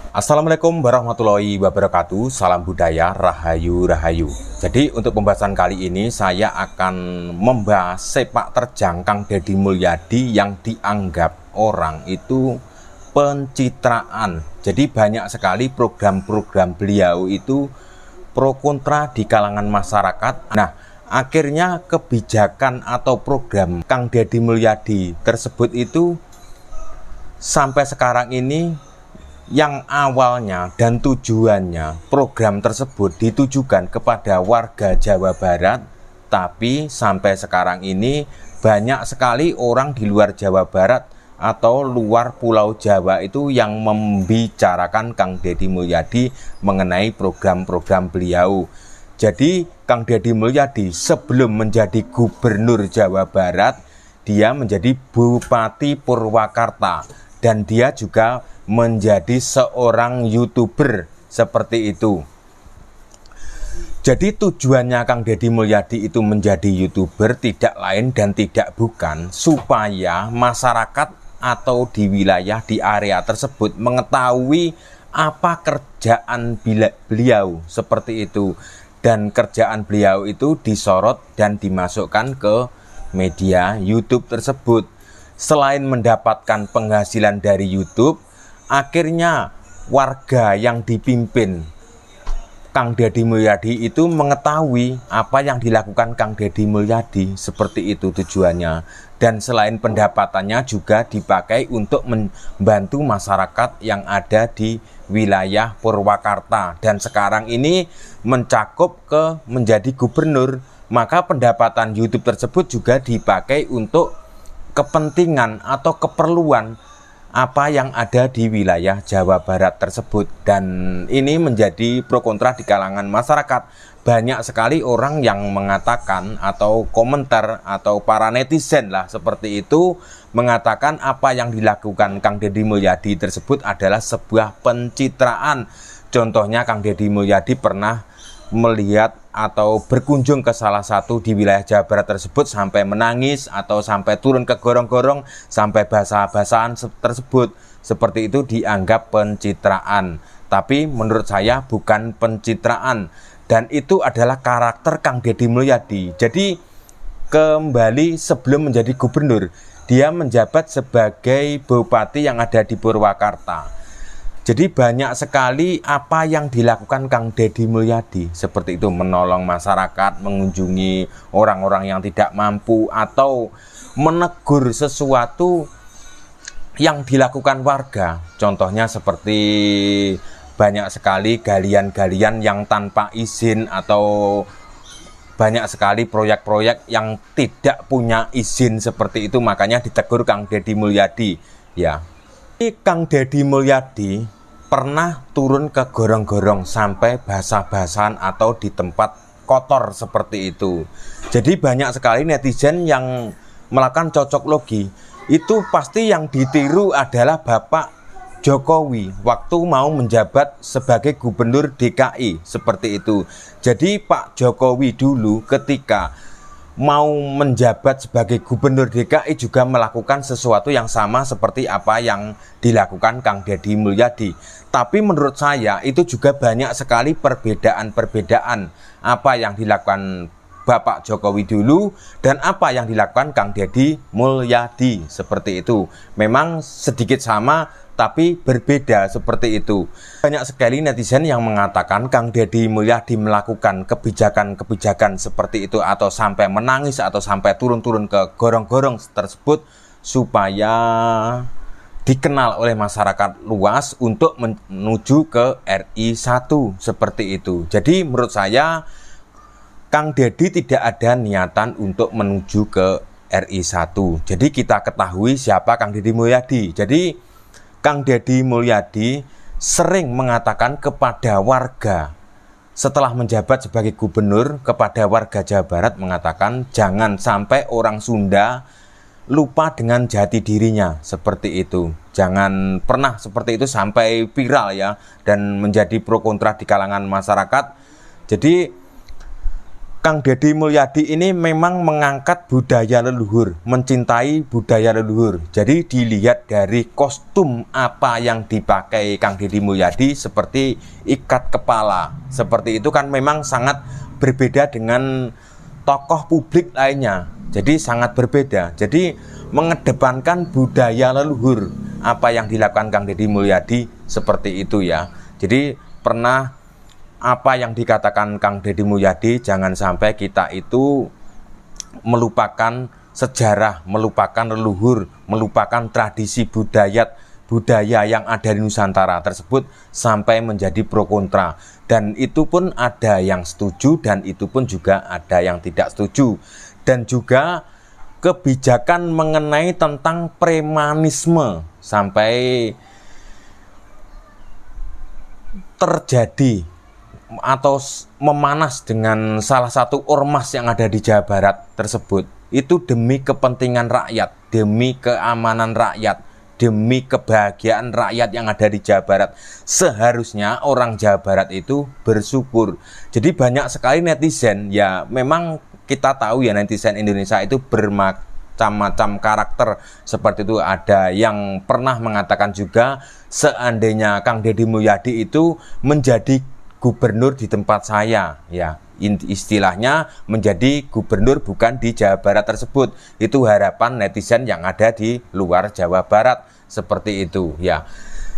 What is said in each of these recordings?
Assalamualaikum warahmatullahi wabarakatuh. Salam budaya, rahayu rahayu. Jadi untuk pembahasan kali ini saya akan membahas sepak terjang Kang Deddy Mulyadi yang dianggap orang itu pencitraan. Jadi banyak sekali program-program beliau itu pro kontra di kalangan masyarakat. Nah, akhirnya kebijakan atau program Kang Deddy Mulyadi tersebut itu sampai sekarang ini yang awalnya dan tujuannya program tersebut ditujukan kepada warga Jawa Barat, tapi sampai sekarang ini banyak sekali orang di luar Jawa Barat atau luar Pulau Jawa itu yang membicarakan Kang Deddy Mulyadi mengenai program-program beliau. Jadi Kang Deddy Mulyadi sebelum menjadi gubernur Jawa Barat, dia menjadi Bupati Purwakarta dan dia juga menjadi seorang YouTuber seperti itu. Jadi tujuannya Kang Deddy Mulyadi itu menjadi YouTuber tidak lain dan tidak bukan supaya masyarakat atau di wilayah di area tersebut mengetahui apa kerjaan beliau seperti itu, dan kerjaan beliau itu disorot dan dimasukkan ke media YouTube tersebut. Selain mendapatkan penghasilan dari YouTube, akhirnya warga yang dipimpin Kang Deddy Mulyadi itu mengetahui apa yang dilakukan Kang Deddy Mulyadi, seperti itu tujuannya. Dan selain pendapatannya juga dipakai untuk membantu masyarakat yang ada di wilayah Purwakarta. Dan sekarang ini mencakup ke menjadi gubernur, maka pendapatan YouTube tersebut juga dipakai untuk kepentingan atau keperluan apa yang ada di wilayah Jawa Barat tersebut. Dan ini menjadi pro kontra di kalangan masyarakat. Banyak sekali orang yang mengatakan atau komentar atau para netizen lah seperti itu mengatakan apa yang dilakukan Kang Deddy Mulyadi tersebut adalah sebuah pencitraan. Contohnya Kang Deddy Mulyadi pernah melihat atau berkunjung ke salah satu di wilayah Jawa Barat tersebut sampai menangis atau sampai turun ke gorong-gorong sampai basah-basahan tersebut. Seperti itu dianggap pencitraan. Tapi menurut saya bukan pencitraan, dan itu adalah karakter Kang Deddy Mulyadi. Jadi kembali sebelum menjadi gubernur, dia menjabat sebagai bupati yang ada di Purwakarta. Jadi banyak sekali apa yang dilakukan Kang Deddy Mulyadi, seperti itu, menolong masyarakat, mengunjungi orang-orang yang tidak mampu, atau menegur sesuatu yang dilakukan warga. Contohnya seperti banyak sekali galian-galian yang tanpa izin, atau banyak sekali proyek-proyek yang tidak punya izin seperti itu, makanya ditegur Kang Deddy Mulyadi. Ya, Kang Deddy Mulyadi pernah turun ke gorong-gorong sampai basah-basahan atau di tempat kotor seperti itu. Jadi banyak sekali netizen yang melakukan cocok logi. Itu pasti yang ditiru adalah Bapak Jokowi waktu mau menjabat sebagai gubernur DKI, seperti itu. Jadi Pak Jokowi dulu ketika mau menjabat sebagai gubernur DKI juga melakukan sesuatu yang sama seperti apa yang dilakukan Kang Deddy Mulyadi. Tapi menurut saya itu juga banyak sekali perbedaan-perbedaan apa yang dilakukan Bapak Jokowi dulu dan apa yang dilakukan Kang Deddy Mulyadi, seperti itu. Memang sedikit sama tapi berbeda, seperti itu. Banyak sekali netizen yang mengatakan Kang Deddy Mulyadi melakukan kebijakan-kebijakan seperti itu atau sampai menangis atau sampai turun-turun ke gorong-gorong tersebut supaya dikenal oleh masyarakat luas untuk menuju ke RI 1, seperti itu. Jadi menurut saya Kang Deddy tidak ada niatan untuk menuju ke RI 1. Jadi kita ketahui siapa Kang Deddy Mulyadi. Jadi Kang Deddy Mulyadi sering mengatakan kepada warga setelah menjabat sebagai gubernur, kepada warga Jawa Barat mengatakan jangan sampai orang Sunda lupa dengan jati dirinya, seperti itu. Jangan pernah seperti itu sampai viral ya dan menjadi pro kontra di kalangan masyarakat. Jadi Kang Deddy Mulyadi ini memang mengangkat budaya leluhur, mencintai budaya leluhur. Jadi dilihat dari kostum apa yang dipakai Kang Deddy Mulyadi, seperti ikat kepala. Seperti itu kan memang sangat berbeda dengan tokoh publik lainnya. Jadi sangat berbeda. Jadi mengedepankan budaya leluhur. Apa yang dilakukan Kang Deddy Mulyadi seperti itu ya. Jadi pernah apa yang dikatakan Kang Deddy Mulyadi, jangan sampai kita itu melupakan sejarah, melupakan leluhur, melupakan tradisi budaya yang ada di Nusantara tersebut sampai menjadi pro kontra. Dan itu pun ada yang setuju dan itu pun juga ada yang tidak setuju. Dan juga kebijakan mengenai tentang premanisme sampai terjadi atau memanas dengan salah satu ormas yang ada di Jawa Barat tersebut. Itu demi kepentingan rakyat, demi keamanan rakyat, demi kebahagiaan rakyat yang ada di Jawa Barat. Seharusnya orang Jawa Barat itu bersyukur. Jadi banyak sekali netizen, ya memang kita tahu ya netizen Indonesia itu bermacam-macam karakter. Seperti itu ada yang pernah mengatakan juga, seandainya Kang Deddy Mulyadi itu menjadi gubernur di tempat saya, ya istilahnya menjadi gubernur bukan di Jawa Barat tersebut. Itu harapan netizen yang ada di luar Jawa Barat, seperti itu ya.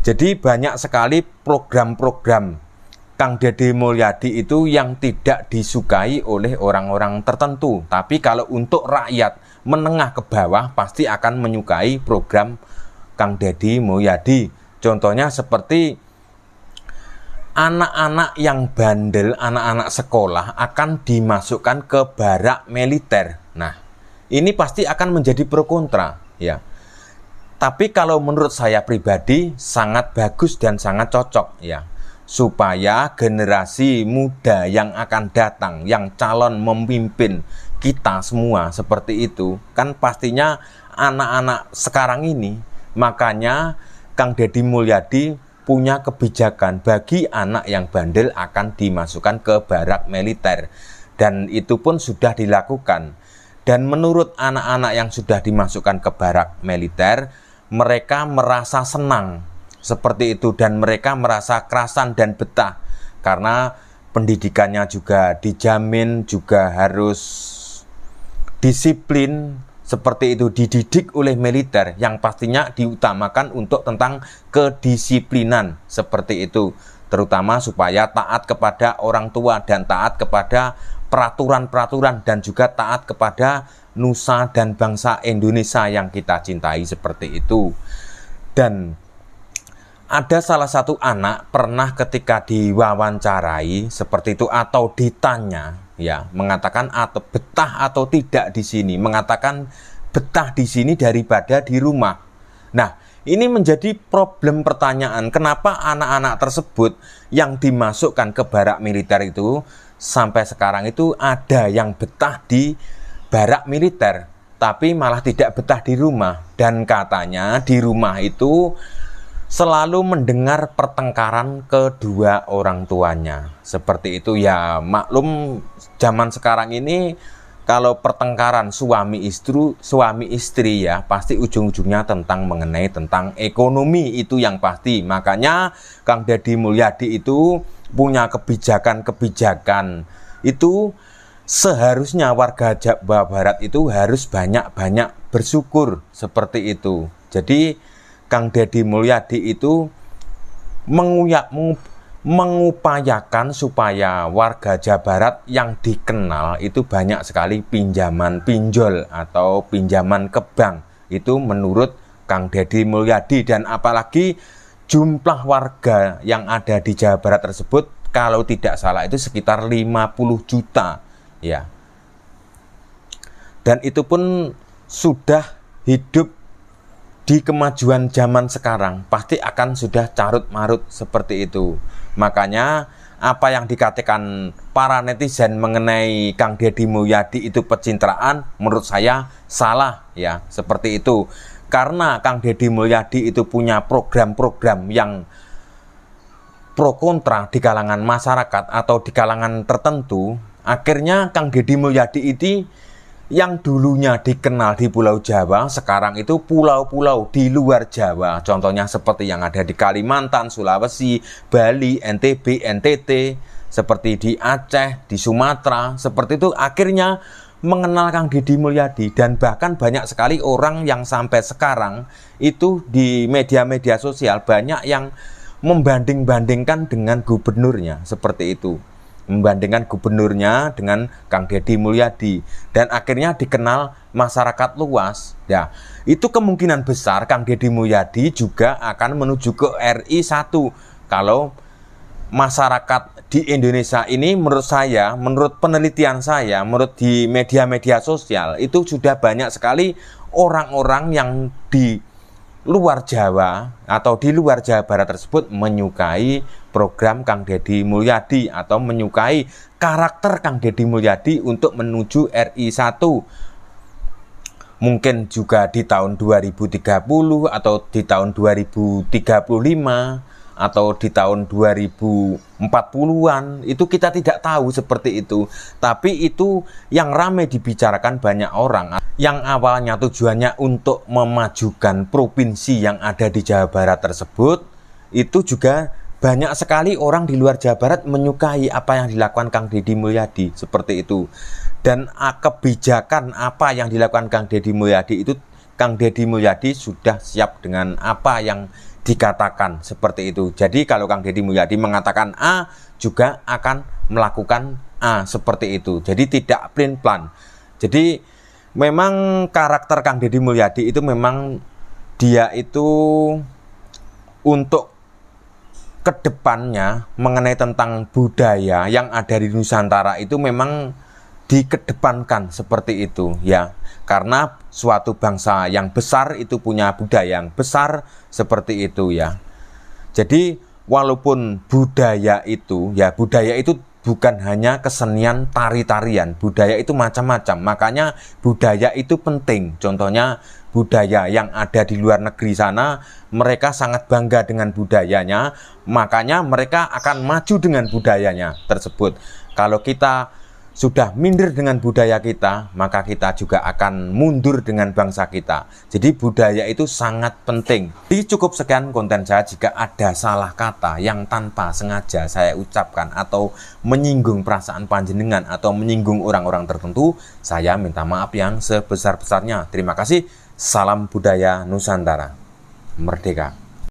Jadi banyak sekali program-program Kang Deddy Mulyadi itu yang tidak disukai oleh orang-orang tertentu. Tapi kalau untuk rakyat menengah ke bawah pasti akan menyukai program Kang Deddy Mulyadi. Contohnya seperti anak-anak yang bandel, anak-anak sekolah akan dimasukkan ke barak militer. Nah, ini pasti akan menjadi pro kontra, ya. Tapi kalau menurut saya pribadi sangat bagus dan sangat cocok, ya. Supaya generasi muda yang akan datang, yang calon memimpin kita semua seperti itu, kan pastinya anak-anak sekarang ini. Makanya Kang Deddy Mulyadi punya kebijakan bagi anak yang bandel akan dimasukkan ke barak militer. Dan itu pun sudah dilakukan. Dan menurut anak-anak yang sudah dimasukkan ke barak militer, mereka merasa senang seperti itu. Dan mereka merasa kerasan dan betah. Karena pendidikannya juga dijamin, juga harus disiplin. Seperti itu, dididik oleh militer yang pastinya diutamakan untuk tentang kedisiplinan seperti itu, terutama supaya taat kepada orang tua dan taat kepada peraturan-peraturan dan juga taat kepada nusa dan bangsa Indonesia yang kita cintai seperti itu. Dan ada salah satu anak pernah ketika diwawancarai seperti itu atau ditanya, ya, mengatakan atau betah atau tidak di sini, mengatakan betah di sini daripada di rumah. Nah, ini menjadi problem pertanyaan, kenapa anak-anak tersebut yang dimasukkan ke barak militer itu sampai sekarang itu ada yang betah di barak militer, tapi malah tidak betah di rumah. Dan katanya di rumah itu selalu mendengar pertengkaran kedua orang tuanya. Seperti itu ya, maklum zaman sekarang ini kalau pertengkaran suami istri ya pasti ujung-ujungnya mengenai tentang ekonomi, itu yang pasti. Makanya Kang Deddy Mulyadi itu punya kebijakan itu seharusnya warga Jawa Barat itu harus banyak-banyak bersyukur seperti itu. Jadi Kang Deddy Mulyadi itu mengupayakan supaya warga Jawa Barat yang dikenal itu banyak sekali pinjaman pinjol atau pinjaman ke bank. Itu menurut Kang Deddy Mulyadi. Dan apalagi jumlah warga yang ada di Jawa Barat tersebut kalau tidak salah itu sekitar 50 juta ya. Dan itu pun sudah hidup di kemajuan zaman sekarang, pasti akan sudah carut marut seperti itu. Makanya apa yang dikatakan para netizen mengenai Kang Deddy Mulyadi itu pencitraan, menurut saya salah ya, seperti itu. Karena Kang Deddy Mulyadi itu punya program-program yang pro kontra di kalangan masyarakat atau di kalangan tertentu, Akhirnya Kang Deddy Mulyadi itu yang dulunya dikenal di Pulau Jawa, sekarang itu pulau-pulau di luar Jawa. Contohnya seperti yang ada di Kalimantan, Sulawesi, Bali, NTB, NTT, seperti di Aceh, di Sumatera, seperti itu akhirnya mengenal Kang Deddy Mulyadi. Dan bahkan banyak sekali orang yang sampai sekarang itu di media-media sosial banyak yang membanding-bandingkan dengan gubernurnya, seperti itu. Membandingkan gubernurnya dengan Kang Deddy Mulyadi, dan akhirnya dikenal masyarakat luas. Ya, itu kemungkinan besar Kang Deddy Mulyadi juga akan menuju ke RI 1 kalau masyarakat di Indonesia ini, menurut saya, menurut penelitian saya, menurut di media-media sosial itu sudah banyak sekali orang-orang yang di luar Jawa atau di luar Jawa Barat tersebut menyukai program Kang Deddy Mulyadi atau menyukai karakter Kang Deddy Mulyadi untuk menuju RI 1. Mungkin juga di tahun 2030 atau di tahun 2035 atau di tahun 2040-an, itu kita tidak tahu seperti itu. Tapi itu yang ramai dibicarakan banyak orang, yang awalnya tujuannya untuk memajukan provinsi yang ada di Jawa Barat tersebut. Itu juga banyak sekali orang di luar Jawa Barat menyukai apa yang dilakukan Kang Deddy Mulyadi, seperti itu. Dan kebijakan apa yang dilakukan Kang Deddy Mulyadi itu, Kang Deddy Mulyadi sudah siap dengan apa yang dikatakan, seperti itu. Jadi kalau Kang Deddy Mulyadi mengatakan A, juga akan melakukan A, seperti itu. Jadi tidak plain plan. Jadi memang karakter Kang Deddy Mulyadi itu memang dia itu untuk kedepannya mengenai tentang budaya yang ada di Nusantara itu memang dikedepankan, seperti itu ya. Karena suatu bangsa yang besar itu punya budaya yang besar, seperti itu ya. Jadi walaupun budaya itu ya, budaya itu bukan hanya kesenian tari-tarian, budaya itu macam-macam. Makanya budaya itu penting. Contohnya budaya yang ada di luar negeri sana, mereka sangat bangga dengan budayanya, makanya mereka akan maju dengan budayanya tersebut. Kalau kita sudah minder dengan budaya kita, maka kita juga akan mundur dengan bangsa kita. Jadi budaya itu sangat penting. Jadi cukup sekian konten saya. Jika ada salah kata yang tanpa sengaja saya ucapkan atau menyinggung perasaan panjenengan atau menyinggung orang-orang tertentu, saya minta maaf yang sebesar-besarnya. Terima kasih. Salam budaya Nusantara. Merdeka.